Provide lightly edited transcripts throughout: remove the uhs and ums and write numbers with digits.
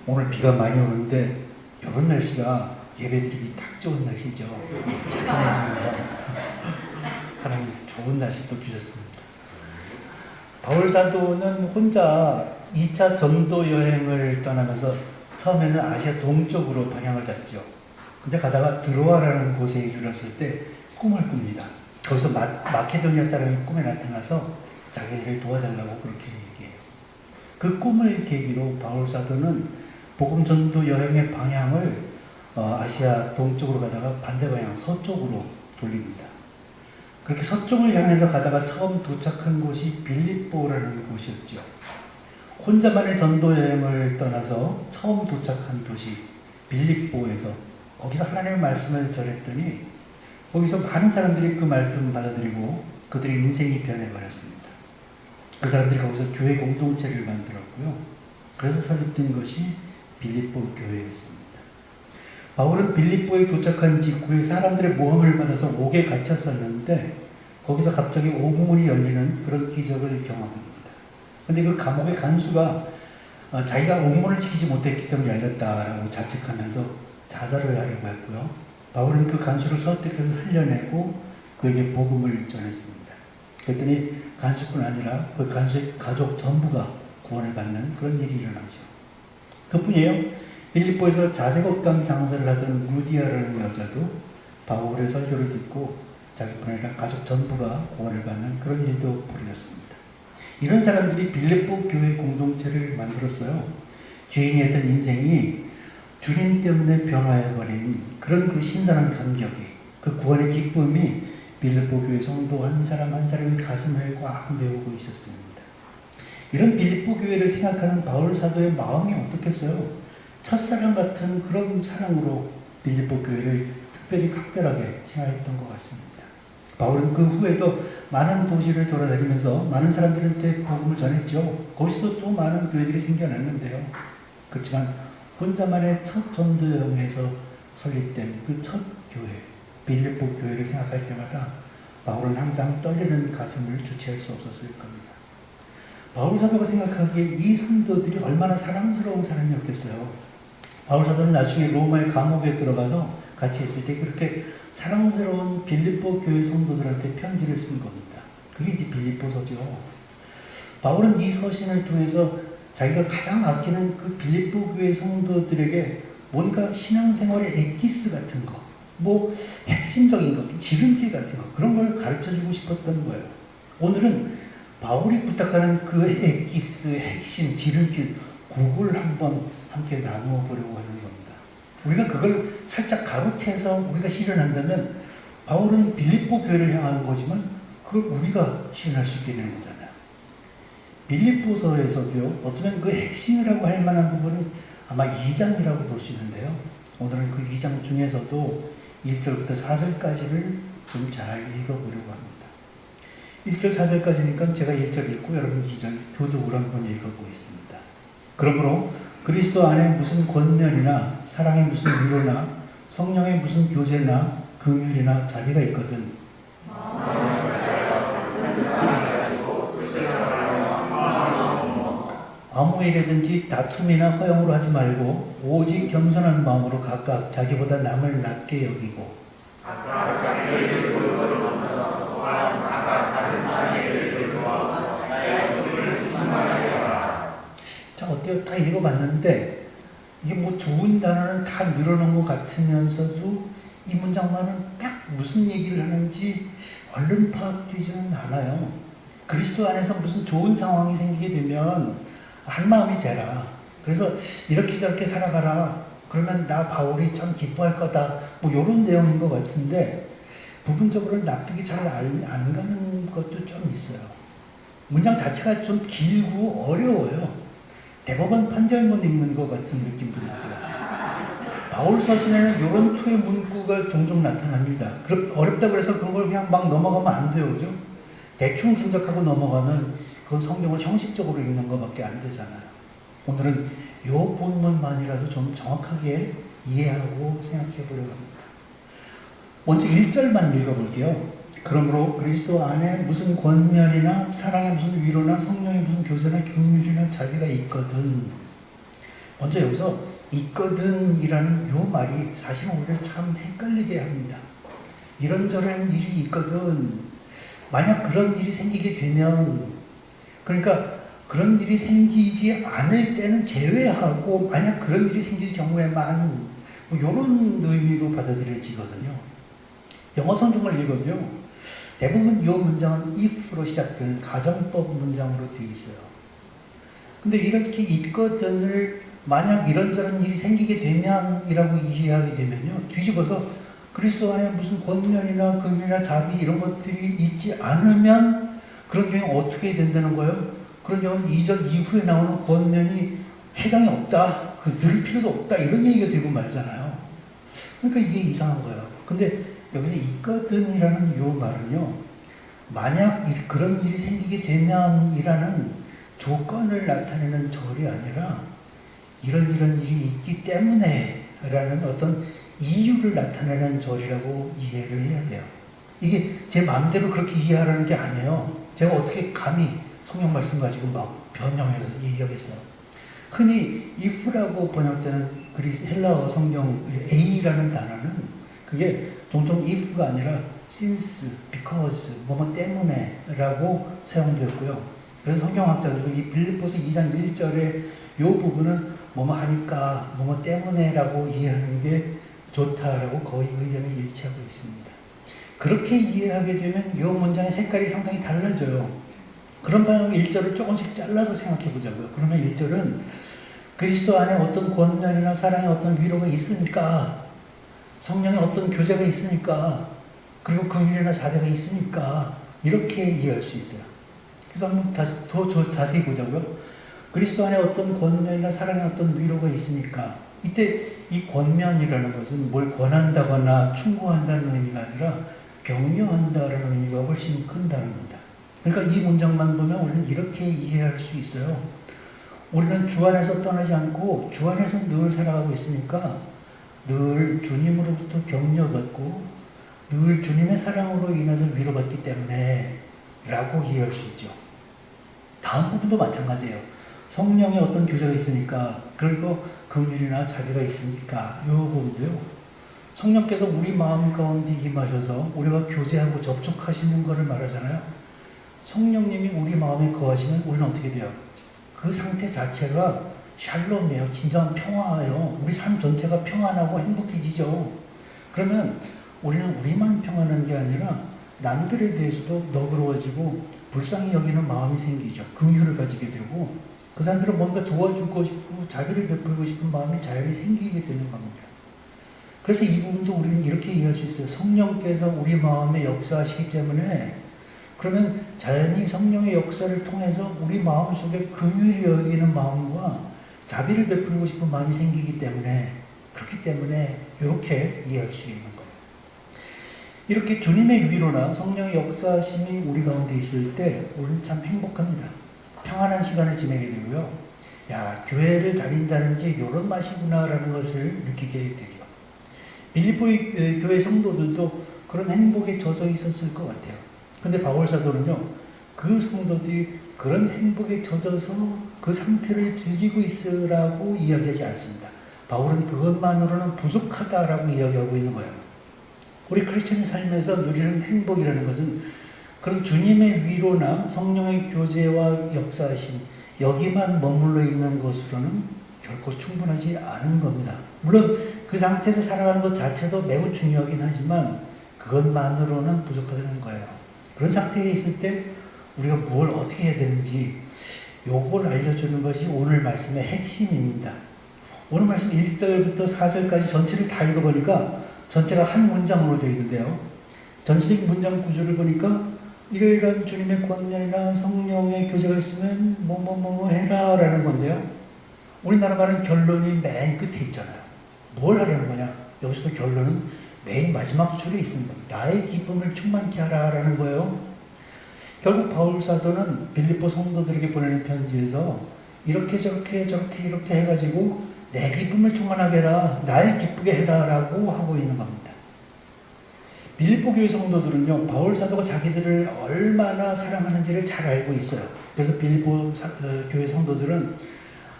오늘 비가 많이 오는데 이런 날씨가 예배드리기 딱 좋은 날씨죠. 찬양해주면서 하나님 좋은 날씨 또 주셨습니다. 바울 사도는 혼자 2차 전도 여행을 떠나면서 처음에는 아시아 동쪽으로 방향을 잡죠. 근데 가다가 드로아라는 곳에 이르렀을 때 꿈을 꿉니다. 거기서 마케도니아 사람이 꿈에 나타나서 자기를 도와달라고 그렇게 얘기해요. 그 꿈을 계기로 바울 사도는 복음 전도 여행의 방향을 아시아 동쪽으로 가다가 반대 방향 서쪽으로 돌립니다. 그렇게 서쪽을 향해서 가다가 처음 도착한 곳이 빌립보라는 곳이었죠. 혼자만의 전도 여행을 떠나서 처음 도착한 도시 빌립보에서 거기서 하나님의 말씀을 전했더니 거기서 많은 사람들이 그 말씀을 받아들이고 그들의 인생이 변해버렸습니다. 그 사람들이 거기서 교회 공동체를 만들었고요. 그래서 설립된 것이 빌립보 교회였습니다. 바울은 빌립보에 도착한 직후에 사람들의 모함을 받아서 옥에 갇혔었는데 거기서 갑자기 오문이 열리는 그런 기적을 경험합니다. 그런데 그 감옥의 간수가 자기가 옥문을 지키지 못했기 때문에 열렸다라고 자책하면서 자살을 하려고 했고요. 바울은 그 간수를 설득해서 살려내고 그에게 복음을 전했습니다. 그랬더니 간수뿐 아니라 그 간수의 가족 전부가 구원을 받는 그런 일이 일어나죠. 그뿐이에요. 빌립보에서 자색옥당 장사를 하던 루디아라는 여자도 바울의 설교를 듣고 자기뿐 아니라 가족 전부가 구원을 받는 그런 일도 벌어졌습니다. 이런 사람들이 빌립보 교회 공동체를 만들었어요. 죄인이었던 인생이 주님 때문에 변화해버린 그런 그 신선한 감격이, 그 구원의 기쁨이 빌립보 교회 성도 한 사람 한 사람의 가슴을 꽉 메우고 있었습니다. 이런 빌립보 교회를 생각하는 바울 사도의 마음이 어떻겠어요? 첫사랑 같은 그런 사랑으로 빌립보 교회를 특별히 각별하게 생각했던 것 같습니다. 바울은 그 후에도 많은 도시를 돌아다니면서 많은 사람들한테 복음을 전했죠. 거기서도 또 많은 교회들이 생겨났는데요. 그렇지만 혼자만의 첫 전도 여행에서 설립된 그 첫 교회, 빌립보 교회를 생각할 때마다 바울은 항상 떨리는 가슴을 주체할 수 없었을 겁니다. 바울 사도가 생각하기에 이 성도들이 얼마나 사랑스러운 사람이었겠어요. 바울 사도는 나중에 로마의 감옥에 들어가서 같이 있을 때 그렇게 사랑스러운 빌립보 교회 성도들한테 편지를 쓴 겁니다. 그게 이제 빌립보서죠. 바울은 이 서신을 통해서 자기가 가장 아끼는 그 빌립보 교회 성도들에게 뭔가 신앙생활의 엑기스 같은 거, 뭐 핵심적인 것, 지름길 같은 거, 그런 걸 가르쳐주고 싶었던 거예요. 오늘은 바울이 부탁하는 그 엑기스, 핵심, 지름길, 그걸 한번 함께 나누어 보려고 하는 겁니다. 우리가 그걸 살짝 가로채서 우리가 실현한다면 바울은 빌립보 교회를 향하는 거지만 그걸 우리가 실현할 수 있게 되는 거잖아요. 빌립보서에서도요, 어쩌면 그 핵심이라고 할 만한 부분은 아마 2장이라고 볼 수 있는데요. 오늘은 그 2장 중에서도 1절부터 4절까지를 좀 잘 읽어보려고 합니다. 1절 4절까지니까 제가 1절 읽고 여러분 2절 교독으로 한번 읽어보겠습니다. 그러므로 그리스도 안에 무슨 권면이나 사랑의 무슨 위로나 성령의 무슨 교제나 긍휼이나 자비가 있거든 아무에게든지 다툼이나 허용으로 하지 말고 오직 겸손한 마음으로 각각 자기보다 남을 낮게 여기고 자, 어때요? 다 읽어봤는데 이게 뭐 좋은 단어는 다 늘어놓은 것 같으면서도 이 문장만은 딱 무슨 얘기를 하는지 얼른 파악되지는 않아요. 그리스도 안에서 무슨 좋은 상황이 생기게 되면 한 마음이 되라. 그래서 이렇게 저렇게 살아가라. 그러면 나 바울이 참 기뻐할 거다. 뭐 이런 내용인 것 같은데 부분적으로는 납득이 잘 안 가는 것도 좀 있어요. 문장 자체가 좀 길고 어려워요. 대법원 판결문 읽는 것 같은 느낌도 있고요. 바울 서신에는 이런 투의 문구가 종종 나타납니다. 어렵다 그래서 그런 걸 그냥 막 넘어가면 안 돼요. 그죠? 대충 짐작하고 넘어가면 그건 성경을 형식적으로 읽는 것밖에 안 되잖아요. 오늘은 이 본문만이라도 좀 정확하게 이해하고 생각해 보려고 합니다. 먼저 1절만 읽어볼게요. 그러므로 그리스도 안에 무슨 권면이나 사랑의 무슨 위로나 성령의 무슨 교제나 긍휼이나 자비가 있거든. 먼저 여기서 있거든이라는 요 말이 사실은 우리를 참 헷갈리게 합니다. 이런저런 일이 있거든. 만약 그런 일이 생기게 되면, 그러니까 그런 일이 생기지 않을 때는 제외하고 만약 그런 일이 생길 경우에만 뭐 이런 의미로 받아들여지거든요. 영어 성경을 읽어도요. 대부분 이 문장은 if로 시작되는 가정법 문장으로 되어 있어요. 근데 이렇게 있거든을 만약 이런저런 일이 생기게 되면 이라고 이해하게 되면요. 뒤집어서 그리스도 안에 무슨 권면이나 금이나 자비 이런 것들이 있지 않으면 그런 경우에 어떻게 된다는 거예요? 그런 경우는 이전 이후에 나오는 권면이 해당이 없다. 들을 필요도 없다. 이런 얘기가 되고 말잖아요. 그러니까 이게 이상한 거예요. 근데 여기서 있거든이라는 요 말은요. 만약 그런 일이 생기게 되면이라는 조건을 나타내는 절이 아니라 이런 일이 있기 때문에 라는 어떤 이유를 나타내는 절이라고 이해를 해야 돼요. 이게 제 마음대로 그렇게 이해하라는 게 아니에요. 제가 어떻게 감히 성경 말씀 가지고 막 변형해서 얘기하겠어요. 흔히 if라고 번역되는 헬라어 성경 a라는 단어는 그게 종종 if가 아니라 since, because, 뭐뭐 때문에 라고 사용되었고요. 그래서 성경학자들도 이 빌립보서 2장 1절에 이 부분은 뭐뭐 하니까, 뭐뭐 때문에 라고 이해하는 게 좋다라고 거의 의견을 일치하고 있습니다. 그렇게 이해하게 되면 이 문장의 색깔이 상당히 달라져요. 그런 방향으로 1절을 조금씩 잘라서 생각해 보자고요. 그러면 1절은 그리스도 안에 어떤 권면이나 사랑의 어떤 위로가 있으니까, 성령의 어떤 교제가 있으니까, 그리고 긍휼이나 자비가 있으니까 이렇게 이해할 수 있어요. 그래서 한번 다시 더 자세히 보자고요. 그리스도 안에 어떤 권면이나 사랑의 어떤 위로가 있으니까, 이때 이 권면이라는 것은 뭘 권한다거나 충고한다는 의미가 아니라 격려한다는 의미가 훨씬 큰 단어입니다. 그러니까 이 문장만 보면 우리는 이렇게 이해할 수 있어요. 우리는 주 안에서 떠나지 않고 주 안에서 늘 살아가고 있으니까 늘 주님으로부터 격려받고 늘 주님의 사랑으로 인해서 위로받기 때문에 라고 이해할 수 있죠. 다음 부분도 마찬가지예요. 성령의 어떤 교제가 있으니까, 그리고 긍휼이나 자비가 있으니까, 이 부분도요. 성령께서 우리 마음 가운데 임하셔서 우리가 교제하고 접촉하시는 것을 말하잖아요. 성령님이 우리 마음에 거하시면 우리는 어떻게 돼요? 그 상태 자체가 샬롬이에요. 진정한 평화예요. 우리 삶 전체가 평안하고 행복해지죠. 그러면 우리는 우리만 평안한 게 아니라 남들에 대해서도 너그러워지고 불쌍히 여기는 마음이 생기죠. 긍휼을 가지게 되고 그 사람들은 뭔가 도와주고 싶고 자비를 베풀고 싶은 마음이 자연히 생기게 되는 겁니다. 그래서 이 부분도 우리는 이렇게 이해할 수 있어요. 성령께서 우리 마음에 역사하시기 때문에 그러면 자연히 성령의 역사를 통해서 우리 마음속에 긍휼히 여기는 마음과 자비를 베풀고 싶은 마음이 생기기 때문에 그렇기 때문에 이렇게 이해할 수 있는 거예요. 이렇게 주님의 위로나 성령의 역사심이 우리 가운데 있을 때 우리는 참 행복합니다. 평안한 시간을 지내게 되고요. 야, 교회를 다닌다는 게 이런 맛이구나라는 것을 느끼게 되고요. 빌립보의 교회 성도들도 그런 행복에 젖어 있었을 것 같아요. 근데 바울 사도는요, 그 성도들이 그런 행복에 젖어서 그 상태를 즐기고 있으라고 이야기하지 않습니다. 바울은 그것만으로는 부족하다라고 이야기하고 있는 거예요. 우리 크리스천의 삶에서 누리는 행복이라는 것은 그런 주님의 위로나 성령의 교제와 역사하심, 여기만 머물러 있는 것으로는 결코 충분하지 않은 겁니다. 물론 그 상태에서 살아가는 것 자체도 매우 중요하긴 하지만 그것만으로는 부족하다는 거예요. 그런 상태에 있을 때 우리가 뭘 어떻게 해야 되는지 요걸 알려주는 것이 오늘 말씀의 핵심입니다. 오늘 말씀 1절부터 4절까지 전체를 다 읽어보니까 전체가 한 문장으로 되어 있는데요. 전체적인 문장 구조를 보니까 이러이러한 주님의 권면이나 성령의 교제가 있으면 뭐뭐뭐 해라 라는 건데요. 우리나라 말은 결론이 맨 끝에 있잖아요. 뭘 하라는 거냐? 여기서도 결론은 맨 마지막 줄에 있습니다. 나의 기쁨을 충만케 하라 라는 거예요. 결국 바울 사도는 빌립보 성도들에게 보내는 편지에서 이렇게 저렇게 이렇게 해가지고 내 기쁨을 충만하게 해라, 날 기쁘게 해라 라고 하고 있는 겁니다. 빌립보 교회 성도들은요, 바울 사도가 자기들을 얼마나 사랑하는지를 잘 알고 있어요. 그래서 빌립보 교회 성도들은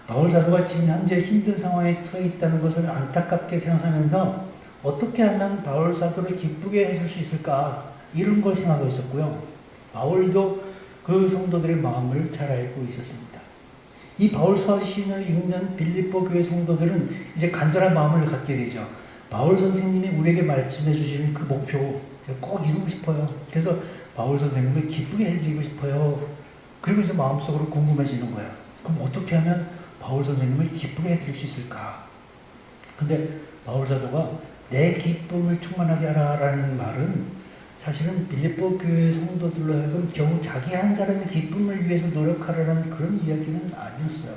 바울 사도가 지금 현재 힘든 상황에 처해 있다는 것을 안타깝게 생각하면서 어떻게 하면 바울 사도를 기쁘게 해줄 수 있을까 이런 걸 생각하고 있었고요. 바울도 그 성도들의 마음을 잘 알고 있었습니다. 이 바울 서신을 읽는 빌립보 교회 성도들은 이제 간절한 마음을 갖게 되죠. 바울 선생님이 우리에게 말씀해 주시는 그 목표 꼭 이루고 싶어요. 그래서 바울 선생님을 기쁘게 해드리고 싶어요. 그리고 이제 마음속으로 궁금해지는 거예요. 그럼 어떻게 하면 바울 선생님을 기쁘게 해드릴 수 있을까? 근데 바울 사도가 내 기쁨을 충만하게 하라라는 말은 사실은 빌립보 교회 성도들로 하여금 겨우 자기 한 사람의 기쁨을 위해서 노력하라는 그런 이야기는 아니었어요.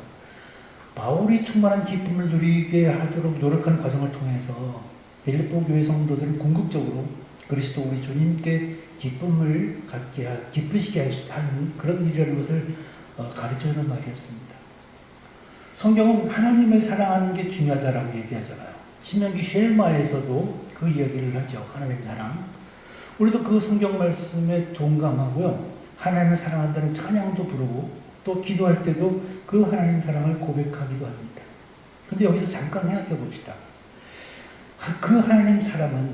바울이 충만한 기쁨을 누리게 하도록 노력하는 과정을 통해서 빌립보 교회 성도들은 궁극적으로 그리스도 우리 주님께 기쁨을 갖게 기쁘시게 하는 그런 일이라는 것을 가르쳐주는 말이었습니다. 성경은 하나님을 사랑하는 게 중요하다라고 얘기하잖아요. 신명기 쉘마에서도 그 이야기를 하죠. 하나님 사랑. 우리도 그 성경 말씀에 동감하고요. 하나님을 사랑한다는 찬양도 부르고 또 기도할 때도 그 하나님 사랑을 고백하기도 합니다. 근데 여기서 잠깐 생각해 봅시다. 그 하나님 사랑은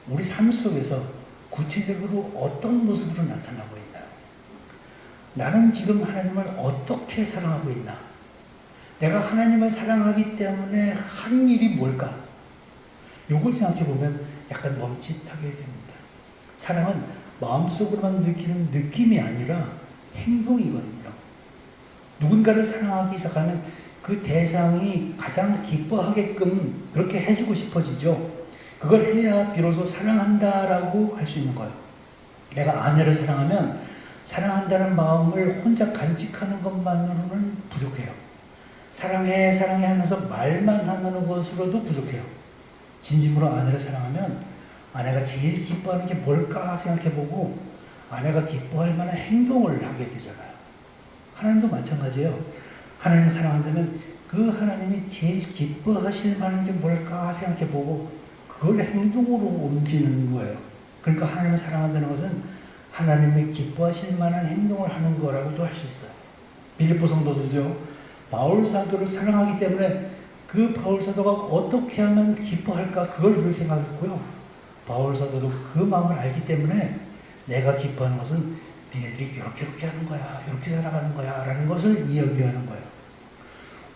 우리 삶 속에서 구체적으로 어떤 모습으로 나타나고 있나요? 나는 지금 하나님을 어떻게 사랑하고 있나? 내가 하나님을 사랑하기 때문에 한 일이 뭘까? 요걸 생각해 보면 약간 멈칫하게 됩니다. 사랑은 마음속으로만 느끼는 느낌이 아니라 행동이거든요. 누군가를 사랑하기 시작하면 그 대상이 가장 기뻐하게끔 그렇게 해주고 싶어지죠. 그걸 해야 비로소 사랑한다라고 할 수 있는 거예요. 내가 아내를 사랑하면 사랑한다는 마음을 혼자 간직하는 것만으로는 부족해요. 사랑해 사랑해 하면서 말만 하는 것으로도 부족해요. 진심으로 아내를 사랑하면 아내가 제일 기뻐하는 게 뭘까 생각해보고 아내가 기뻐할 만한 행동을 하게 되잖아요. 하나님도 마찬가지예요. 하나님을 사랑한다면 그 하나님이 제일 기뻐하실 만한 게 뭘까 생각해보고 그걸 행동으로 옮기는 거예요. 그러니까 하나님을 사랑한다는 것은 하나님의 기뻐하실 만한 행동을 하는 거라고도 할 수 있어요. 빌립보 성도들도요. 바울 사도를 사랑하기 때문에 그 바울 사도가 어떻게 하면 기뻐할까 그걸 늘 생각했고요. 바울 사도도 그 마음을 알기 때문에 내가 기뻐하는 것은 니네들이 이렇게 하는 거야, 이렇게 살아가는 거야 라는 것을 이야기하는 거예요.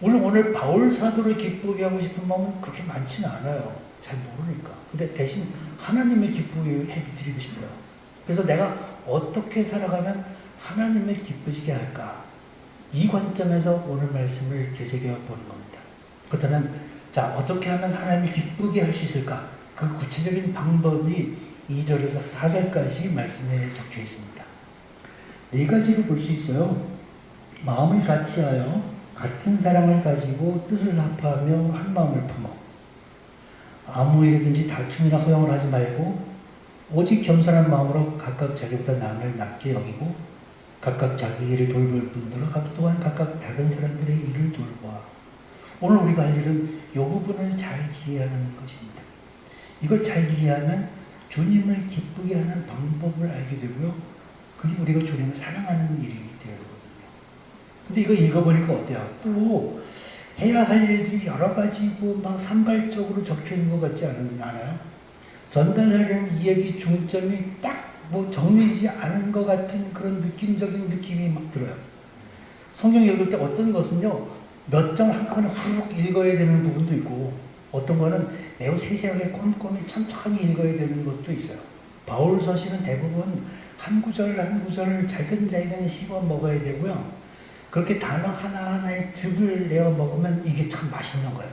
오늘 바울 사도를 기쁘게 하고 싶은 마음은 그렇게 많지는 않아요. 잘 모르니까. 근데 대신 하나님을 기쁘게 해드리고 싶어요. 그래서 내가 어떻게 살아가면 하나님을 기쁘시게 할까? 이 관점에서 오늘 말씀을 되새겨 보는 겁니다. 그렇다면 자 어떻게 하면 하나님을 기쁘게 할 수 있을까? 그 구체적인 방법이 2절에서 4절까지 말씀에 적혀 있습니다. 네 가지로 볼 수 있어요. 마음을 같이하여 같은 사랑을 가지고 뜻을 합하며 한 마음을 품어 아무에게든지 다툼이나 허용을 하지 말고 오직 겸손한 마음으로 각각 자기보다 남을 낮게 여기고 각각 자기 일을 돌볼 뿐더러 또한 각각 다른 사람들의 일을 돌보아. 오늘 우리가 할 일은 이 부분을 잘 이해하는 것입니다. 이걸 잘 이해하면 주님을 기쁘게 하는 방법을 알게 되고요. 그게 우리가 주님을 사랑하는 일이 되거든요. 근데 이거 읽어보니까 어때요? 또 해야 할 일들이 여러 가지고 막 산발적으로 적혀 있는 것 같지 않아요? 전달하려는 이야기 중점이 딱 뭐 정리되지 않은 것 같은 그런 느낌적인 느낌이 막 들어요. 성경 읽을 때 어떤 것은요, 몇 장 한꺼번에 후룩 읽어야 되는 부분도 있고, 어떤 거는 매우 세세하게 꼼꼼히 천천히 읽어야 되는 것도 있어요. 바울 서신은 대부분 한 구절 한 구절 잘근잘근 씹어 먹어야 되고요. 그렇게 단어 하나하나에 즙을 내어 먹으면 이게 참 맛있는 거예요.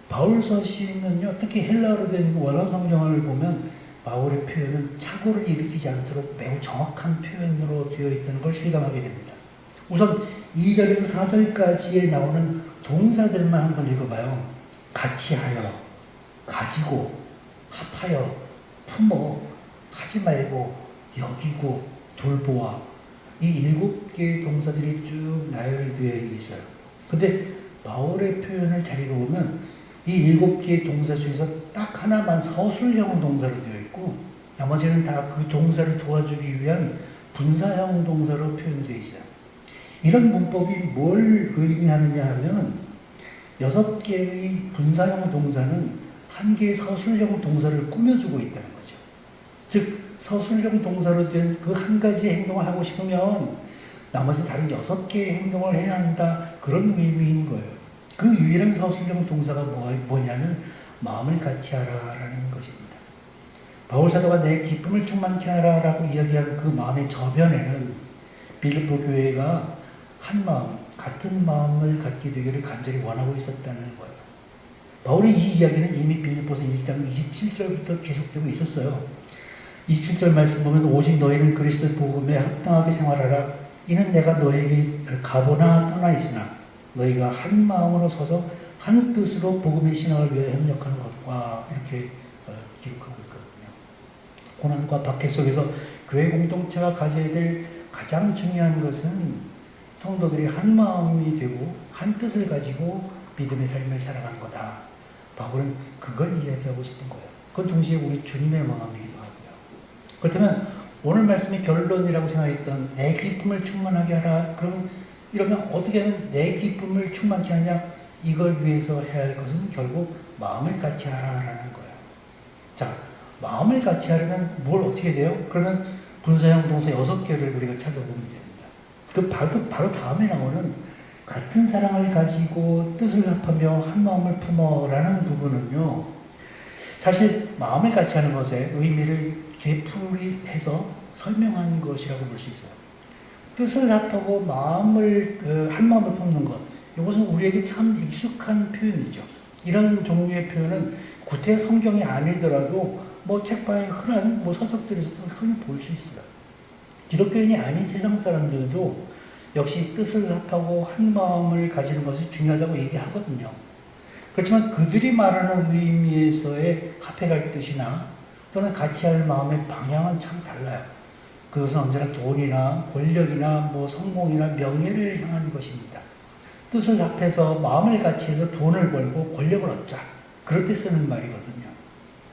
바울 서신은요, 특히 헬라어로 된 원어 성경을 보면 바울의 표현은 착오를 일으키지 않도록 매우 정확한 표현으로 되어 있다는 걸 실감하게 됩니다. 우선 2절에서 4절까지에 나오는 동사들만 한번 읽어봐요. 같이 하여, 가지고, 합하여, 품어, 하지 말고, 여기고, 돌보아. 이 7개의 동사들이 쭉 나열되어 있어요. 근데 바울의 표현을 잘 읽어보면 이 7개의 동사 중에서 딱 하나만 서술형 동사로 되어 있고 나머지는 다 그 동사를 도와주기 위한 분사형 동사로 표현되어 있어요. 이런 문법이 뭘 의미하느냐 하면 6개의 분사형 동사는 한 개의 서술형 동사를 꾸며주고 있다는 거죠. 즉 서술형 동사로 된 그 한 가지 행동을 하고 싶으면 나머지 다른 6개의 행동을 해야 한다. 그런 의미인 거예요. 그 유일한 서술형 동사가 뭐냐면 마음을 같이 하라라는 것입니다. 바울 사도가 내 기쁨을 충만케 하라라고 이야기한 그 마음의 저변에는 빌립보 교회가 한 마음, 같은 마음을 갖게 되기를 간절히 원하고 있었다는 거예요. 바울의 이 이야기는 이미 빌립보서 1장 27절부터 계속되고 있었어요. 27절 말씀 보면 오직 너희는 그리스도의 복음에 합당하게 생활하라. 이는 내가 너에게 가보나 떠나 있으나 너희가 한 마음으로 서서 한 뜻으로 복음의 신앙을 위해 협력하는 것과 이렇게 기록하고 있거든요. 고난과 박해 속에서 교회 공동체가 가져야 될 가장 중요한 것은 성도들이 한 마음이 되고 한 뜻을 가지고 믿음의 삶을 살아가는 거다. 바울은 그걸 이야기하고 싶은 거예요. 그건 동시에 우리 주님의 마음이기도 하고요. 그렇다면 오늘 말씀의 결론이라고 생각했던 내 기쁨을 충만하게 하라. 그럼 이러면 어떻게 하면 내 기쁨을 충만케 하냐? 이걸 위해서 해야 할 것은 결국 마음을 같이 하라라는 거예요. 자, 마음을 같이 하려면 뭘 어떻게 돼요? 그러면 분사형 동사 6개를 우리가 찾아보면 됩니다. 바로 다음에 나오는 같은 사랑을 가지고 뜻을 합하며 한 마음을 품어라는 부분은요. 사실 마음을 같이 하는 것의 의미를 되풀이해서 설명한 것이라고 볼 수 있어요. 뜻을 합하고 마음을 한 마음을 품는 것. 이것은 우리에게 참 익숙한 표현이죠. 이런 종류의 표현은 구태 성경이 아니더라도 책방에 흔한 서적들에서도 흔히 볼 수 있어요. 기독교인이 아닌 세상 사람들도 역시 뜻을 합하고 한 마음을 가지는 것이 중요하다고 얘기하거든요. 그렇지만 그들이 말하는 의미에서의 합해갈 뜻이나 또는 같이 할 마음의 방향은 참 달라요. 그것은 언제나 돈이나 권력이나 성공이나 명예를 향한 것입니다. 뜻을 합해서 마음을 같이 해서 돈을 벌고 권력을 얻자. 그럴 때 쓰는 말이거든요.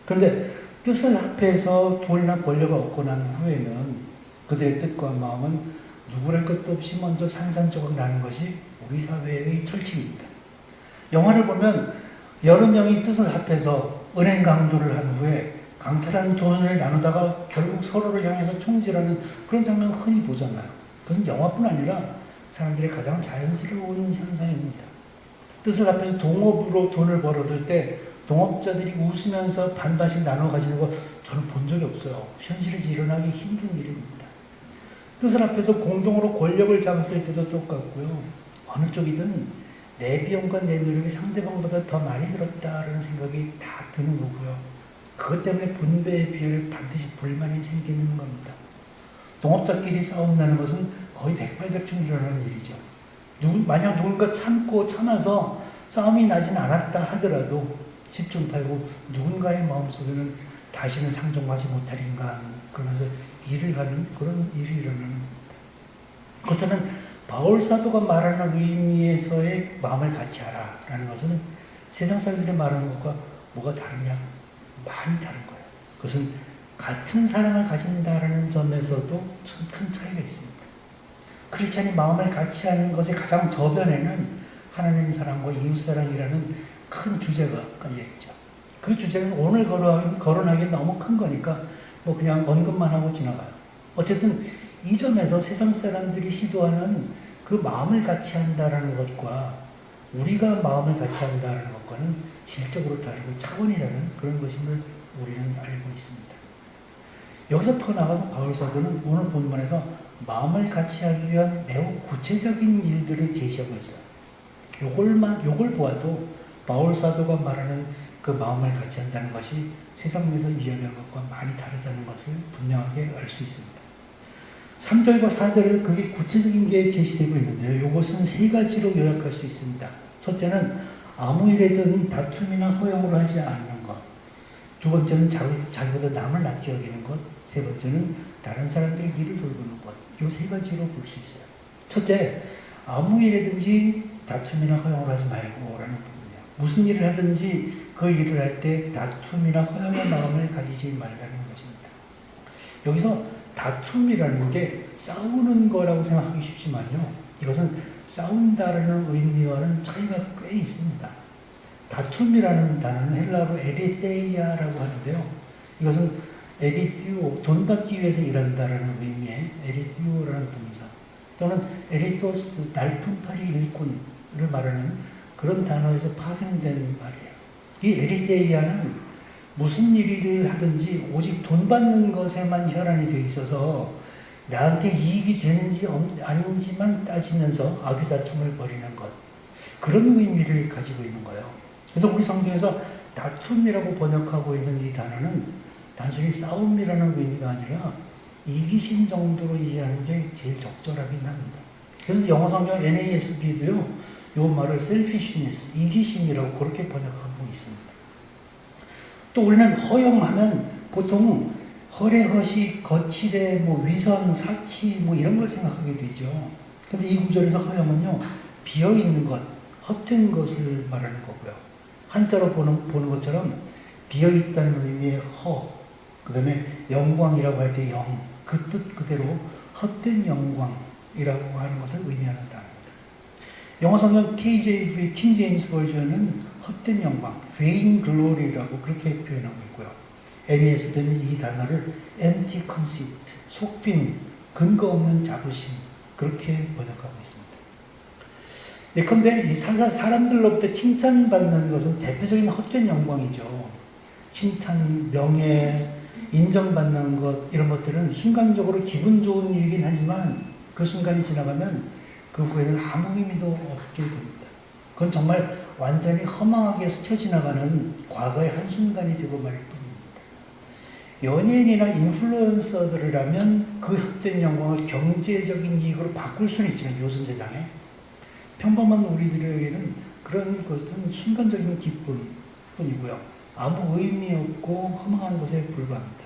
그런데 뜻을 합해서 돈이나 권력을 얻고 난 후에는 그들의 뜻과 마음은 누구랄 것도 없이 먼저 산산조각 나는 것이 우리 사회의 철칙입니다. 영화를 보면 여러 명이 뜻을 합해서 은행 강도를 한 후에 강탈한 돈을 나누다가 결국 서로를 향해서 총질하는 그런 장면 흔히 보잖아요. 그것은 영화뿐 아니라 사람들의 가장 자연스러운 현상입니다. 뜻을 합해서 동업으로 돈을 벌었을 때 동업자들이 웃으면서 반반씩 나눠 가지는 거 저는 본 적이 없어요. 현실에서 일어나기 힘든 일입니다. 뜻을 합해서 공동으로 권력을 잡았을 때도 똑같고요. 어느 쪽이든 내 비용과 내 노력이 상대방보다 더 많이 들었다라는 생각이 다 드는 거고요. 그것 때문에 분배의 비율 반드시 불만이 생기는 겁니다. 동업자끼리 싸움 나는 것은 거의 백발백중 일어나는 일이죠. 만약 누군가 참아서 싸움이 나진 않았다 하더라도 10중 8구 누군가의 마음속에는 다시는 상종하지 못할 인간 그러면서 일을 가는 그런 일이 일어나는 겁니다. 그렇다면 바울 사도가 말하는 의미에서의 마음을 같이 하라라는 것은 세상 사람들이 말하는 것과 뭐가 다르냐? 많이 다른 거예요. 그것은 같은 사랑을 가진다라는 점에서도 참 큰 차이가 있습니다. 크리스찬이 마음을 같이 하는 것의 가장 저변에는 하나님 사랑과 이웃 사랑이라는 큰 주제가 깔려 있죠. 그 주제는 오늘 거론하기 너무 큰 거니까 그냥 언급만 하고 지나가요. 어쨌든 이 점에서 세상 사람들이 시도하는 그 마음을 같이 한다라는 것과 우리가 마음을 같이 한다라는 것과는 질적으로 다르고 차원이 다른 그런 것임을 우리는 알고 있습니다. 여기서 더 나가서 바울 사도는 오늘 본문에서 마음을 같이 하기 위한 매우 구체적인 일들을 제시하고 있어요. 요걸 보아도 바울 사도가 말하는 그 마음을 같이 한다는 것이 세상에서 이야기하는 것과 많이 다르다는 것을 분명하게 알 수 있습니다. 3절과 4절에 그게 구체적인 게 제시되고 있는데요. 이것은 3가지로 요약할 수 있습니다. 첫째는 아무 일에든 다툼이나 허용으로 하지 않는 것. 두 번째는 자기보다 남을 낮게 여기는 것. 세 번째는 다른 사람들의 일을 돌보는 것. 이 3가지로 볼 수 있어요. 첫째, 아무 일에든지 다툼이나 허용을 하지 말고 라는 부분이에요. 무슨 일을 하든지 그 일을 할 때 다툼이나 허용의 마음을 가지지 말라는 것입니다. 여기서 다툼이라는 게 싸우는 거라고 생각하기 쉽지만요. 이것은 싸운다라는 의미와는 차이가 꽤 있습니다. 다툼이라는 단어는 헬라어로 에리테이아라고 하는데요. 이것은 에리티오, 돈 받기 위해서 일한다라는 의미의 에리티오라는 동사, 또는 에리토스, 날품팔이 일꾼을 말하는 그런 단어에서 파생된 말이에요. 이 에리테이아는 무슨 일을 하든지 오직 돈 받는 것에만 혈안이 되어 있어서 나한테 이익이 되는지 아닌지만 따지면서 아귀다툼을 벌이는 것, 그런 의미를 가지고 있는 거예요. 그래서 우리 성경에서 다툼이라고 번역하고 있는 이 단어는 단순히 싸움이라는 의미가 아니라 이기심 정도로 이해하는 게 제일 적절하긴 합니다. 그래서 영어 성경 NASB도요, 이 말을 selfishness, 이기심이라고 그렇게 번역하고 있습니다. 또 우리는 허영하면 보통 허례허시, 거칠에, 위선, 사치, 이런 걸 생각하게 되죠. 근데 이 구절에서 허영은요, 비어있는 것, 헛된 것을 말하는 거고요. 한자로 보는 것처럼 비어있다는 의미의 허, 그 다음에 영광이라고 할 때 영, 그 뜻 그대로 헛된 영광이라고 하는 것을 의미하는 단어입니다. 영어 성경 KJV, 킹 제임스 버전은 헛된 영광, vain glory라고 그렇게 표현하고 있고요. NAS는 이 단어를 empty conceit, 속빈, 근거 없는 자부심, 그렇게 번역하고 있습니다. 예컨대 이 사람들로부터 칭찬받는 것은 대표적인 헛된 영광이죠. 칭찬, 명예, 인정받는 것, 이런 것들은 순간적으로 기분 좋은 일이긴 하지만 그 순간이 지나가면 그 후에는 아무 의미도 없게 됩니다. 그건 정말 완전히 허망하게 스쳐 지나가는 과거의 한순간이 되고 말 뿐입니다. 연예인이나 인플루언서들이라면 그 헛된 영광을 경제적인 이익으로 바꿀 수는 있지만 요즘 세상에 평범한 우리들에게는 그런 것은 순간적인 기쁨뿐이고요. 아무 의미 없고 허망한 것에 불과합니다.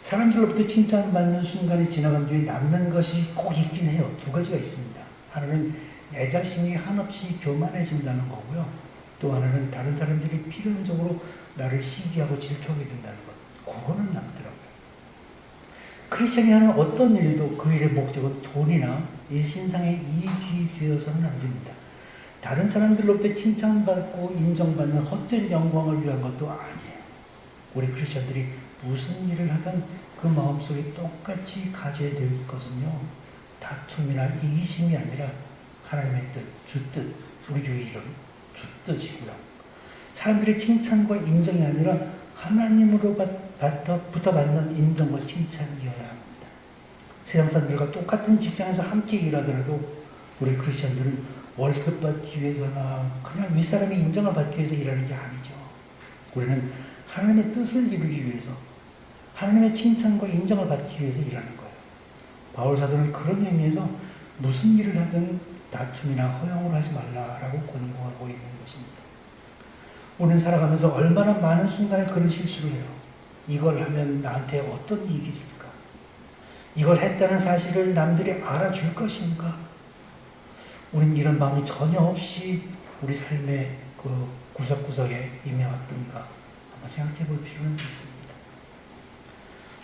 사람들로부터 칭찬받는 순간이 지나간 뒤에 남는 것이 꼭 있긴 해요. 두 가지가 있습니다. 하나는 내 자신이 한없이 교만해진다는 거고요. 또 하나는 다른 사람들이 필연적으로 나를 시기하고 질투하게 된다는 것. 그거는 남더라고요. 크리스천이 하는 어떤 일도 그 일의 목적은 돈이나 일신상의 이익이 되어서는 안 됩니다. 다른 사람들로부터 칭찬받고 인정받는 헛된 영광을 위한 것도 아니에요. 우리 크리스천들이 무슨 일을 하든 그 마음속에 똑같이 가져야 될 것은요, 다툼이나 이기심이 아니라 하나님의 뜻, 주뜻, 우리 교회 이름 주뜻이고요. 사람들의 칭찬과 인정이 아니라 하나님으로부터 받는 인정과 칭찬이어야 합니다. 세상 사람들과 똑같은 직장에서 함께 일하더라도 우리 크리스천들은 월급 받기 위해서나 그냥 윗사람의 인정을 받기 위해서 일하는 게 아니죠. 우리는 하나님의 뜻을 이루기 위해서, 하나님의 칭찬과 인정을 받기 위해서 일하는 거예요. 바울 사도는 그런 의미에서 무슨 일을 하든 다툼이나 허용을 하지 말라라고 권고하고 있는 것입니다. 우리는 살아가면서 얼마나 많은 순간에 그런 실수를 해요. 이걸 하면 나한테 어떤 이익이 있을까? 이걸 했다는 사실을 남들이 알아줄 것인가? 우린 이런 마음이 전혀 없이 우리 삶의 그 구석구석에 임해왔던가 한번 생각해 볼 필요는 있습니다.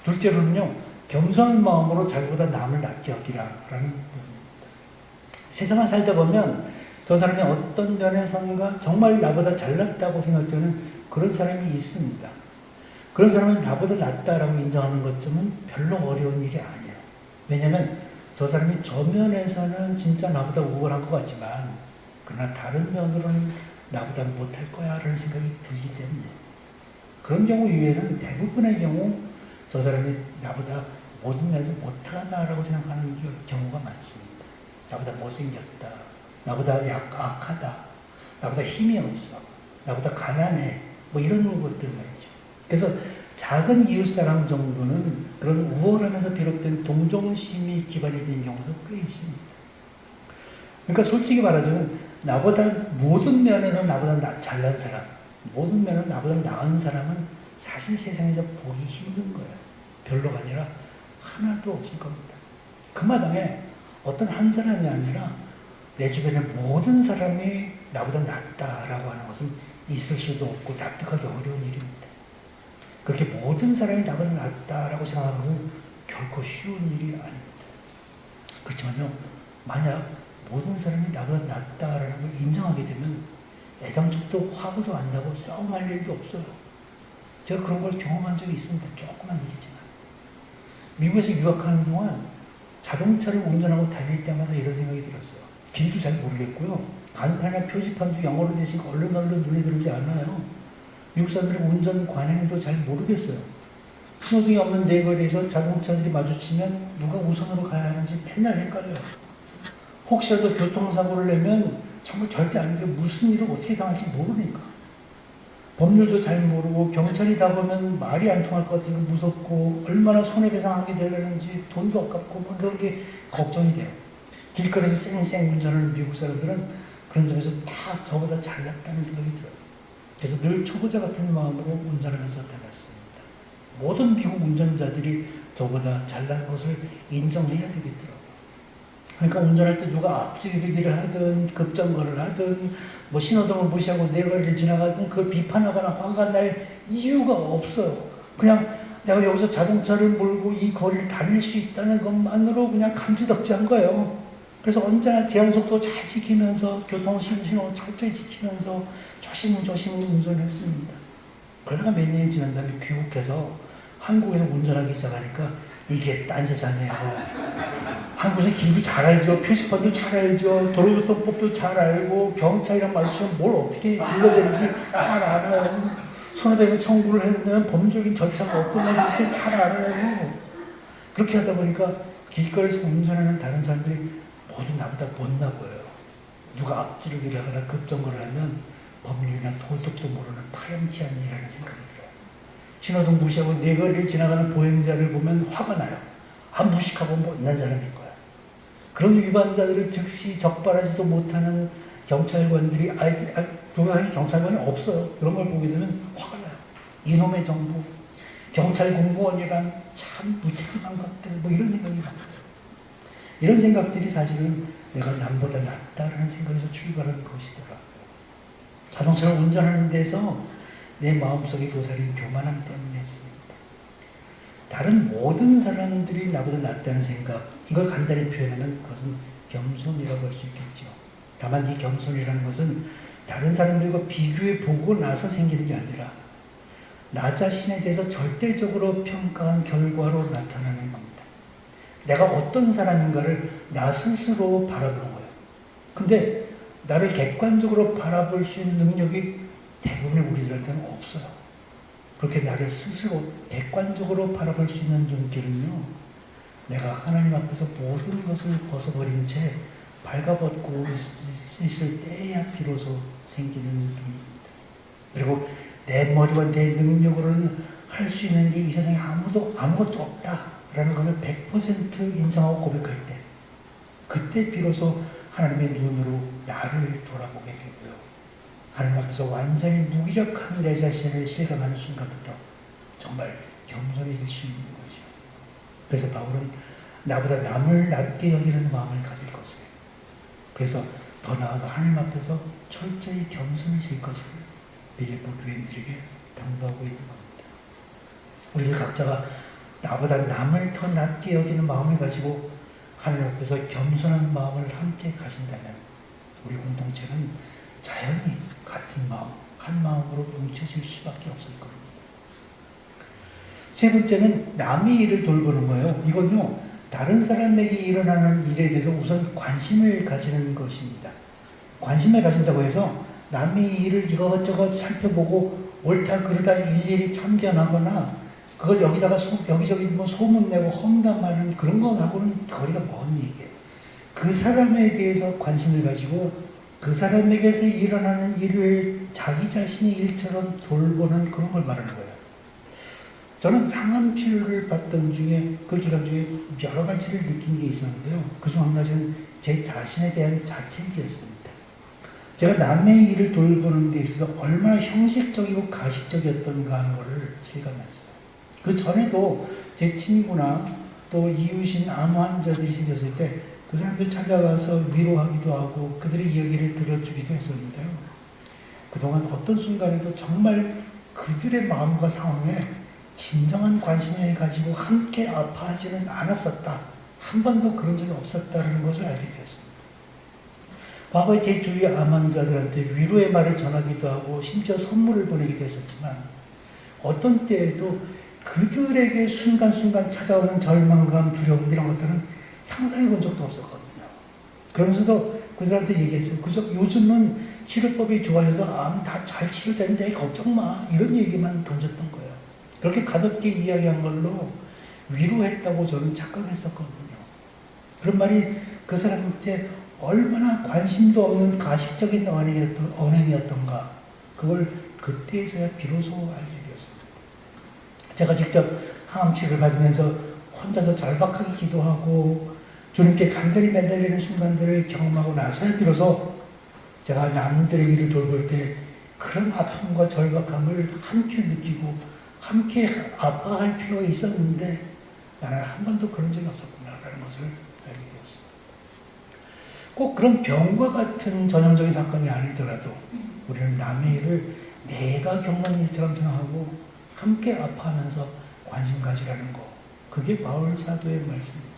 둘째로는요, 겸손한 마음으로 자기보다 남을 낮게 여기라라는 부분입니다. 세상을 살다 보면 저 사람이 어떤 면에선가 정말 나보다 잘났다고 생각되는 그런 사람이 있습니다. 그런 사람을 나보다 낫다라고 인정하는 것쯤은 별로 어려운 일이 아니에요. 왜냐하면 저 사람이 저 면에서는 진짜 나보다 우월한 것 같지만 그러나 다른 면으로는 나보다 못할 거야 라는 생각이 들기 때문에 그런 경우 이외에는 대부분의 경우 저 사람이 나보다 모든 면에서 못하다라고 생각하는 경우가 많습니다. 나보다 못생겼다, 나보다 악하다, 나보다 힘이 없어, 나보다 가난해, 이런 것들 말이죠. 그래서 작은 이웃사람 정도는 그런 우월함에서 비롯된 동정심이 기반이 된 경우도 꽤 있습니다. 그러니까 솔직히 말하자면 나보다 모든 면에서 나보다 잘난 사람, 모든 면에서 나보다 나은 사람은 사실 세상에서 보기 힘든 거예요. 별로가 아니라 하나도 없을 겁니다. 그 마당에 어떤 한 사람이 아니라 내 주변의 모든 사람이 나보다 낫다라고 하는 것은 있을 수도 없고 납득하기 어려운 일입니다. 그렇게 모든 사람이 나보다 낫다라고 생각하는 것은 결코 쉬운 일이 아닙니다. 그렇지만요, 만약 모든 사람이 나보다 낫다라는 걸 인정하게 되면 애당초부터 화구도 안 나고 싸움할 일도 없어요. 제가 그런 걸 경험한 적이 있습니다. 조그만 일이지만. 미국에서 유학하는 동안 자동차를 운전하고 다닐 때마다 이런 생각이 들었어요. 길도 잘 모르겠고요. 간판이나 표지판도 영어로 되시니까 얼른 눈에 들어오지 않아요. 미국 사람들은 운전 관행도 잘 모르겠어요. 신호등이 없는 대거리에서 자동차들이 마주치면 누가 우선으로 가야 하는지 맨날 헷갈려요. 혹시라도 교통사고를 내면 정말 절대 안 돼요. 무슨 일을 어떻게 당할지 모르니까. 법률도 잘 모르고 경찰이 다가오면 말이 안 통할 것 같은 거 무섭고 얼마나 손해배상하게 되려는지 돈도 아깝고 막 그런 게 걱정이 돼요. 길거리에서 쌩쌩 운전하는 미국 사람들은 그런 점에서 다 저보다 잘났다는 생각이 들어요. 그래서 늘 초보자 같은 마음으로 운전하면서 다녔습니다. 모든 미국 운전자들이 저보다 잘난 것을 인정해야 되겠더라고요. 그러니까 운전할 때 누가 앞지르기를 하든 급정거를 하든 뭐 신호등을 무시하고 내 거리를 지나가든 그걸 비판하거나 화가 날 이유가 없어요. 그냥 내가 여기서 자동차를 몰고 이 거리를 다닐 수 있다는 것만으로 그냥 감지덕지한 거예요. 그래서 언제나 제한속도 잘 지키면서 교통신호 철저히 지키면서 조심조심 운전했습니다. 그러다가 몇 년이 지난 다음에 귀국해서 한국에서 운전하기 시작하니까 이게 딴 세상이에요. 한국에서 길도 잘 알죠. 표지판도 잘 알죠. 도로교통법도 잘 알고 경찰이랑 마주치면 뭘 어떻게 불러대는지 잘 알아요. 손해배상 청구를 해야 되면 법률적인 절차가 어떤 건지 잘 알아요. 그렇게 하다 보니까 길거리에서 운전하는 다른 사람들이 모두 나보다 못나 보여요. 누가 앞지르기를 하거나 급정거를 하면 법률이나 도덕도 모르는 파렴치한이라는 생각이 들어요. 신호등 무시하고 내 거리를 지나가는 보행자를 보면 화가 나요. 무식하고 못난 사람인 거야. 그런 위반자들을 즉시 적발하지도 못하는 경찰관들이 돌아다니는 경찰관이 없어요. 그런 걸 보게 되면 화가 나요. 이놈의 정부, 경찰 공무원이란 참 무책임한 것들, 뭐 이런 생각이 납니다. 이런 생각들이 사실은 내가 남보다 낫다라는 생각에서 출발하는 것이더라고요. 자동차를 운전하는 데서 내 마음속에 고사린 교만함 때문이었습니다. 다른 모든 사람들이 나보다 낫다는 생각, 이걸 간단히 표현하면 그것은 겸손이라고 할 수 있겠죠. 다만 이 겸손이라는 것은 다른 사람들과 비교해 보고 나서 생기는 게 아니라 나 자신에 대해서 절대적으로 평가한 결과로 나타나는 겁니다. 내가 어떤 사람인가를 나 스스로 바라보는 거예요. 근데 나를 객관적으로 바라볼 수 있는 능력이 대부분의 우리들한테는 없어요. 그렇게 나를 스스로 객관적으로 바라볼 수 있는 눈길은요, 내가 하나님 앞에서 모든 것을 벗어버린 채 발가벗고 있을 때야 비로소 생기는 눈입니다. 그리고 내 머리와 내 능력으로는 할 수 있는 게 이 세상에 아무것도 없다라는 것을 100% 인정하고 고백할 때, 그때 비로소 하나님의 눈으로 나를 돌아보게 되고요. 하나님 앞에서 완전히 무기력한 내 자신을 실감하는 순간부터 정말 겸손해질 수 있는 거죠. 그래서 바울은 나보다 남을 낮게 여기는 마음을 가질 것을, 그래서 더 나아가 하나님 앞에서 철저히 겸손해질 것을 빌립보 교인들에게 당부하고 있는 겁니다. 우리들 각자가 나보다 남을 더 낮게 여기는 마음을 가지고 하나님 앞에서 겸손한 마음을 함께 가진다면 우리 공동체는 자연히 같은 마음, 한 마음으로 뭉쳐질 수밖에 없을 겁니다. 세 번째는 남의 일을 돌보는 거예요. 이건요, 다른 사람에게 일어나는 일에 대해서 우선 관심을 가지는 것입니다. 관심을 가진다고 해서 남의 일을 이것저것 살펴보고 옳다 그르다 일일이 참견하거나 그걸 여기저기 뭐 소문내고 험담하는 그런 거하고는 거리가 먼 얘기예요. 그 사람에 대해서 관심을 가지고 그 사람에게서 일어나는 일을 자기 자신의 일처럼 돌보는 그런 걸 말하는 거예요. 저는 상한 치료를 받던 중에 그 기간 중에 여러 가지를 느낀 게 있었는데요. 그중 한 가지는 제 자신에 대한 자책이었습니다. 제가 남의 일을 돌보는 데 있어서 얼마나 형식적이고 가식적이었던가 하는 것을 실감했어요. 그 전에도 제 친구나 또 이웃인 암 환자들이 생겼을 때 그 사람들 찾아가서 위로하기도 하고 그들의 이야기를 들어주기도 했었는데요. 그동안 어떤 순간에도 정말 그들의 마음과 상황에 진정한 관심을 가지고 함께 아파하지는 않았었다 한 번도 그런 적이 없었다는 것을 알게 되었습니다. 과거에 제 주위 암 환자들한테 위로의 말을 전하기도 하고 심지어 선물을 보내기도 했었지만 어떤 때에도 그들에게 순간순간 찾아오는 절망감, 두려움 이런 것들은 상상해 본 적도 없었거든요. 그러면서도 그들한테 얘기했어요. 그저 요즘은 치료법이 좋아져서 암 다 잘 치료되는데 걱정 마. 이런 얘기만 던졌던 거예요. 그렇게 가볍게 이야기한 걸로 위로했다고 저는 착각했었거든요. 그런 말이 그 사람한테 얼마나 관심도 없는 가식적인 언행이었던가 그걸 그때서야 비로소 알게 되었습니다. 제가 직접 항암치료를 받으면서 혼자서 절박하게 기도하고 주님께 간절히 매달리는 순간들을 경험하고 나서야 비로소 제가 남들의 일을 돌볼 때 그런 아픔과 절박함을 함께 느끼고 함께 아파할 필요가 있었는데 나는 한 번도 그런 적이 없었구나라는 것을 알게 되었습니다. 꼭 그런 병과 같은 전형적인 사건이 아니더라도 우리는 남의 일을 내가 겪는 일처럼 생각하고 함께 아파하면서 관심 가지라는 거. 그게 바울 사도의 말씀입니다.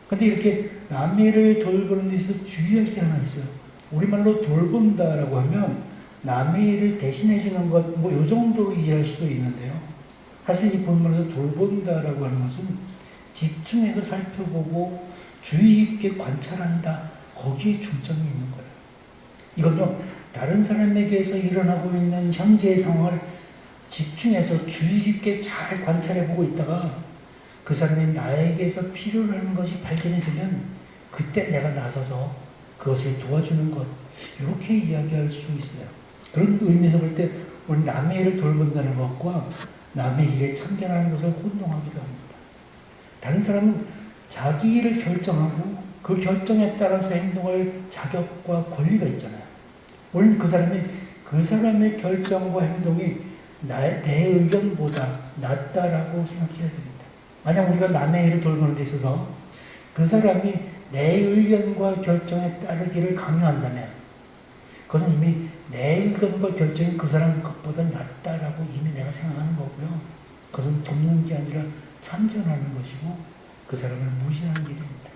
그런데 이렇게 남의 일을 돌보는 데 있어서 주의할 게 하나 있어요. 우리말로 돌본다라고 하면 남의 일을 대신해 주는 것, 뭐 이 정도로 이해할 수도 있는데요. 사실 이 본문에서 돌본다라고 하는 것은 집중해서 살펴보고 주의 깊게 관찰한다. 거기에 중점이 있는 거예요. 이건요, 다른 사람에게서 일어나고 있는 현재의 상황을 집중해서 주의 깊게 잘 관찰해보고 있다가 그 사람이 나에게서 필요로 하는 것이 발견이 되면 그때 내가 나서서 그것을 도와주는 것, 이렇게 이야기할 수 있어요. 그런 의미에서 볼 때 우리 남의 일을 돌본다는 것과 남의 일에 참견하는 것을 혼동하기도 합니다. 다른 사람은 자기 일을 결정하고 그 결정에 따라서 행동할 자격과 권리가 있잖아요. 우리는 그 사람의 결정과 행동이 내 의견보다 낫다라고 생각해야 됩니다. 만약 우리가 남의 일을 돌보는 데 있어서 그 사람이 내 의견과 결정에 따르기를 강요한다면 그것은 이미 내 의견과 결정이 그 사람 것보다 낫다라고 이미 내가 생각하는 거고요. 그것은 돕는 게 아니라 참견하는 것이고 그 사람을 무시하는 길입니다.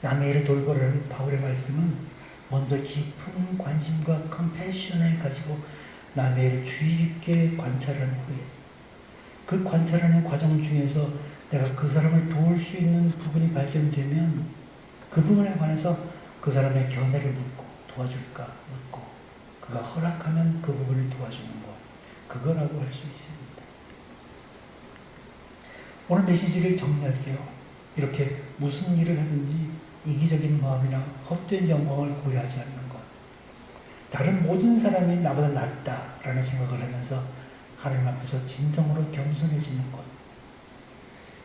남의 일을 돌보라는 바울의 말씀은 먼저 깊은 관심과 컴패션을 가지고 남의 일을 주의 깊게 관찰한 후에 그 관찰하는 과정 중에서 내가 그 사람을 도울 수 있는 부분이 발견되면 그 부분에 관해서 그 사람의 견해를 묻고 도와줄까 묻고 그가 허락하면 그 부분을 도와주는 것, 그거라고 할 수 있습니다. 오늘 메시지를 정리할게요. 이렇게 무슨 일을 하든지 이기적인 마음이나 헛된 영광을 고려하지 않는 것, 다른 모든 사람이 나보다 낫다라는 생각을 하면서 하나님 앞에서 진정으로 겸손해지는 것,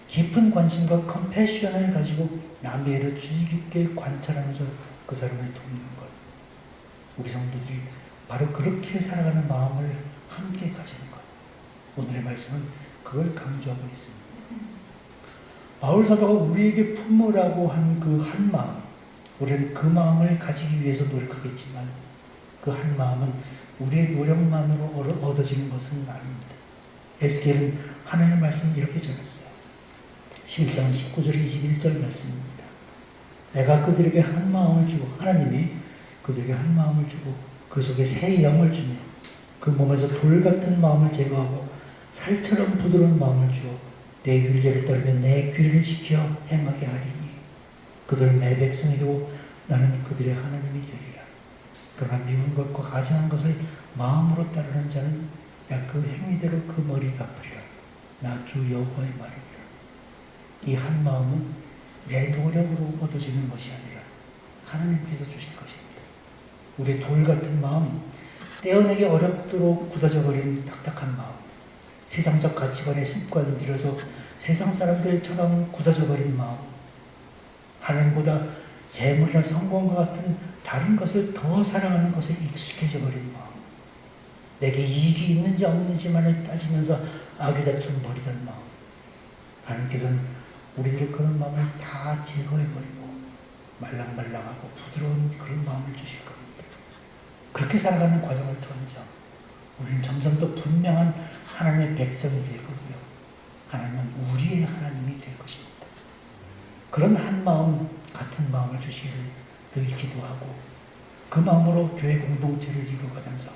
깊은 관심과 컴패션을 가지고 남의 일을 주의 깊게 관찰하면서 그 사람을 돕는 것, 우리 성도들이 바로 그렇게 살아가는 마음을 함께 가지는 것, 오늘의 말씀은 그걸 강조하고 있습니다. 바울 사도가 우리에게 품으라고 한 그 한 마음, 우리는 그 마음을 가지기 위해서 노력하겠지만 그 한 마음은 우리의 노력만으로 얻어지는 것은 아닙니다. 에스겔은 하나님의 말씀을 이렇게 전했어요. 11장 19절 21절 말씀입니다. 내가 그들에게 한 마음을 주고, 하나님이 그들에게 한 마음을 주고 그 속에 새 영을 주며 그 몸에서 돌 같은 마음을 제거하고 살처럼 부드러운 마음을 주어 내 윤례를 따르며 내 규례를 지켜 행하게 하리니 그들은 내 백성이고 나는 그들의 하나님이 되리라. 그러나 미운 것과 가증한 것을 마음으로 따르는 자는 나 그 행위대로 그 머리 갚으리라. 나 주 여호와의 말이니라. 이 한 마음은 내 노력으로 얻어지는 것이 아니라 하나님께서 주신 것입니다. 우리의 돌 같은 마음, 떼어내기 어렵도록 굳어져 버린 딱딱한 마음, 세상적 가치관에 습관들여서 세상 사람들처럼 굳어져 버린 마음, 하나님보다 재물이나 성공과 같은 다른 것을 더 사랑하는 것에 익숙해져 버린 마음, 내게 이익이 있는지 없는지만을 따지면서 악의 다툼 벌이던 마음, 하나님께서는 우리들의 그런 마음을 다 제거해버리고 말랑말랑하고 부드러운 그런 마음을 주실 겁니다. 그렇게 살아가는 과정을 통해서 우리는 점점 더 분명한 하나님의 백성이 될 거고요. 하나님은 우리의 하나님이 될 것입니다. 그런 한 마음, 같은 마음을 주시기를 늘 기도하고 그 마음으로 교회 공동체를 이루어가면서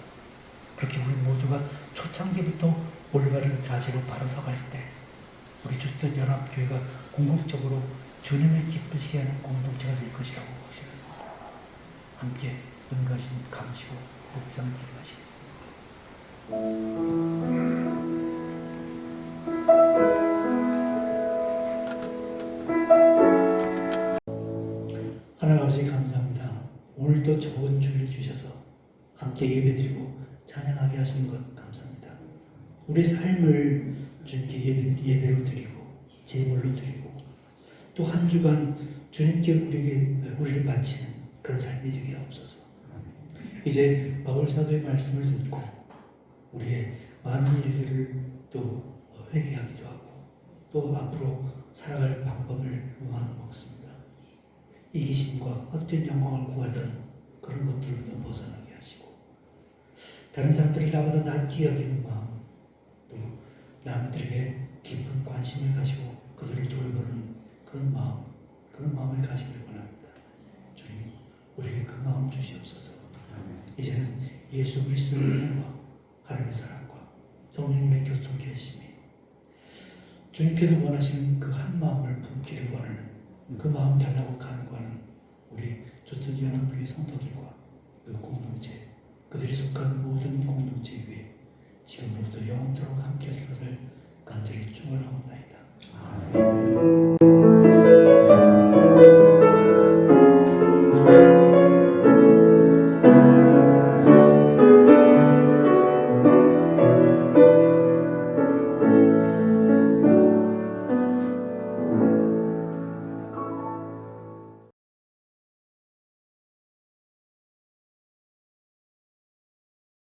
그렇게 우리 모두가 초창기부터 올바른 자세로 바로 서갈 때 우리 주뜻 연합교회가 궁극적으로 주님을 기쁘시게 하는 공동체가 될 것이라고 확신합니다. 함께 은가신 감시고 묵상 기도하시겠습니다. 하나님 아버지 감사합니다. 오늘도 좋은 주일 주셔서 함께 예배드리고 찬양하게 하시는 것 감사합니다. 우리 삶을 주님께 예배로 드리고 제물로 드리고 또 한 주간 주님께 우리를 바치는 그런 삶이 되게 없어서 이제 바울 사도의 말씀을 듣고 우리의 많은 일들을 또 회개하기도 하고 또 앞으로 살아갈 방법을 마음 먹습니다. 이기심과 헛된 영광을 구하던 그런 것들로부터 벗어나게 하시고 다른 사람들이 나보다 낫게 여기는 마음 또 남들에게 깊은 관심을 가지고 그들을 돌보는 그런 마음을 가지길 원합니다. 주님, 우리에게 그 마음 주시옵소서. 이제는 예수 그리스도의 은혜와 하나님의 사랑과 성령님의 교통케 하심이 주님께서 원하시는 그 한 마음을 품기를 원하는 그 마음 달라고 간구하는 우리 주뜻 연합교회 성도들과 그 공동체, 그들이 속한 모든 공동체 위에 지금부터 영원토록 함께 하실 것을 간절히 축원합니다.